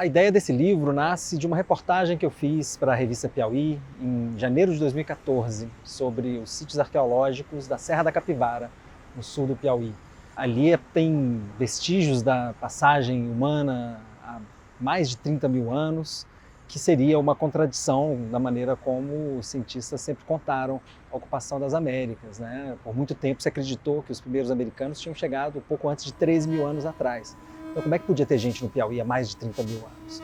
A ideia desse livro nasce de uma reportagem que eu fiz para a revista Piauí em janeiro de 2014 sobre os sítios arqueológicos da Serra da Capivara, no sul do Piauí. Ali tem vestígios da passagem humana há mais de 30 mil anos, que seria uma contradição da maneira como os cientistas sempre contaram a ocupação das Américas, né? Por muito tempo se acreditou que os primeiros americanos tinham chegado pouco antes de 13 mil anos atrás. Então como é que podia ter gente no Piauí há mais de 30 mil anos?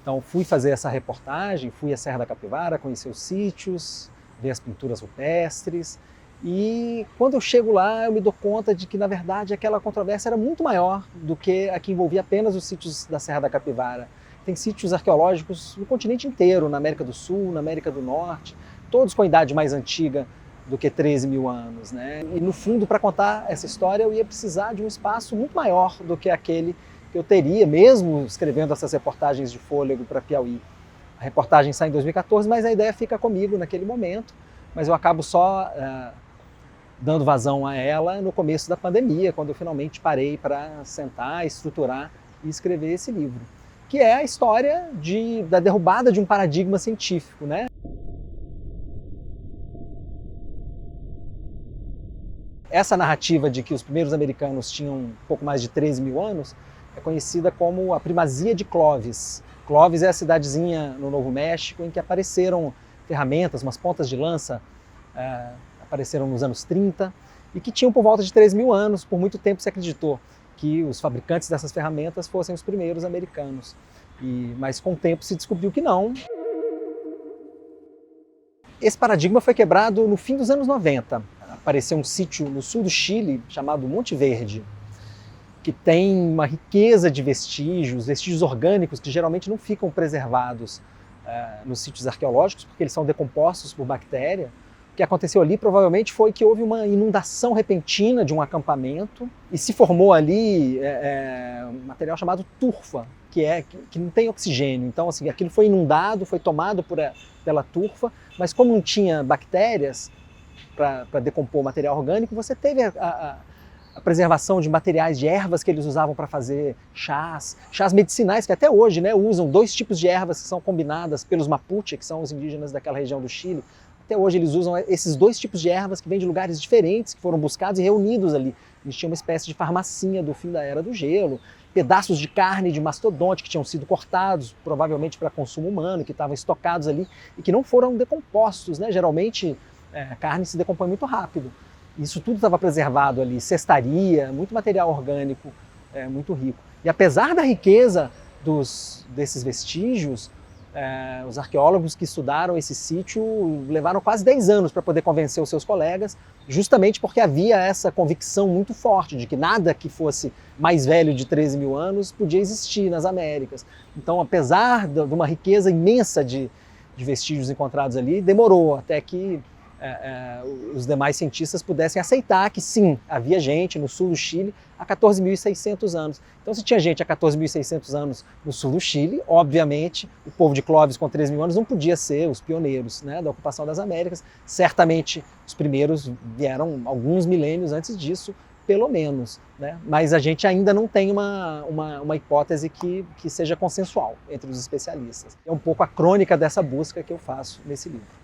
Então fui fazer essa reportagem, fui à Serra da Capivara, conhecer os sítios, ver as pinturas rupestres, e quando eu chego lá eu me dou conta de que na verdade aquela controvérsia era muito maior do que a que envolvia apenas os sítios da Serra da Capivara. Tem sítios arqueológicos no continente inteiro, na América do Sul, na América do Norte, todos com idade mais antiga do que 13 mil anos, né? E no fundo, para contar essa história, eu ia precisar de um espaço muito maior do que aquele que eu teria, mesmo escrevendo essas reportagens de fôlego para Piauí. A reportagem sai em 2014, mas a ideia fica comigo naquele momento, mas eu acabo só dando vazão a ela no começo da pandemia, quando eu finalmente parei para sentar, estruturar e escrever esse livro, que é a história da derrubada de um paradigma científico, né? Essa narrativa de que os primeiros americanos tinham um pouco mais de 13 mil anos é conhecida como a primazia de Clovis. Clovis é a cidadezinha no Novo México em que apareceram ferramentas, umas pontas de lança, apareceram nos anos 30 e que tinham por volta de 13 mil anos. Por muito tempo se acreditou que os fabricantes dessas ferramentas fossem os primeiros americanos. Mas com o tempo se descobriu que não. Esse paradigma foi quebrado no fim dos anos 90. Apareceu um sítio no sul do Chile chamado Monte Verde, que tem uma riqueza de vestígios orgânicos que geralmente não ficam preservados nos sítios arqueológicos, porque eles são decompostos por bactéria. O que aconteceu ali provavelmente foi que houve uma inundação repentina de um acampamento e se formou ali um material chamado turfa, que não tem oxigênio. Então, assim, aquilo foi inundado, foi tomado pela turfa, mas como não tinha bactérias para decompor o material orgânico, você teve a preservação de materiais de ervas que eles usavam para fazer chás medicinais, que até hoje, né, usam dois tipos de ervas que são combinadas pelos Mapuche, que são os indígenas daquela região do Chile. Até hoje eles usam esses dois tipos de ervas que vêm de lugares diferentes, que foram buscados e reunidos ali. Eles tinham uma espécie de farmacinha do fim da Era do Gelo, pedaços de carne de mastodonte que tinham sido cortados, provavelmente para consumo humano, que estavam estocados ali e que não foram decompostos, né? Geralmente a carne se decompõe muito rápido. Isso tudo estava preservado ali, cestaria, muito material orgânico muito rico. E apesar da riqueza desses vestígios, os arqueólogos que estudaram esse sítio levaram quase 10 anos para poder convencer os seus colegas, justamente porque havia essa convicção muito forte de que nada que fosse mais velho de 13 mil anos podia existir nas Américas. Então, apesar de uma riqueza imensa de vestígios encontrados ali, demorou até que os demais cientistas pudessem aceitar que sim, havia gente no sul do Chile há 14.600 anos. Então, se tinha gente há 14.600 anos no sul do Chile, obviamente o povo de Clovis com 13 mil anos não podia ser os pioneiros, né, da ocupação das Américas. Certamente os primeiros vieram alguns milênios antes disso, pelo menos, né? Mas a gente ainda não tem uma hipótese que seja consensual entre os especialistas. É um pouco a crônica dessa busca que eu faço nesse livro.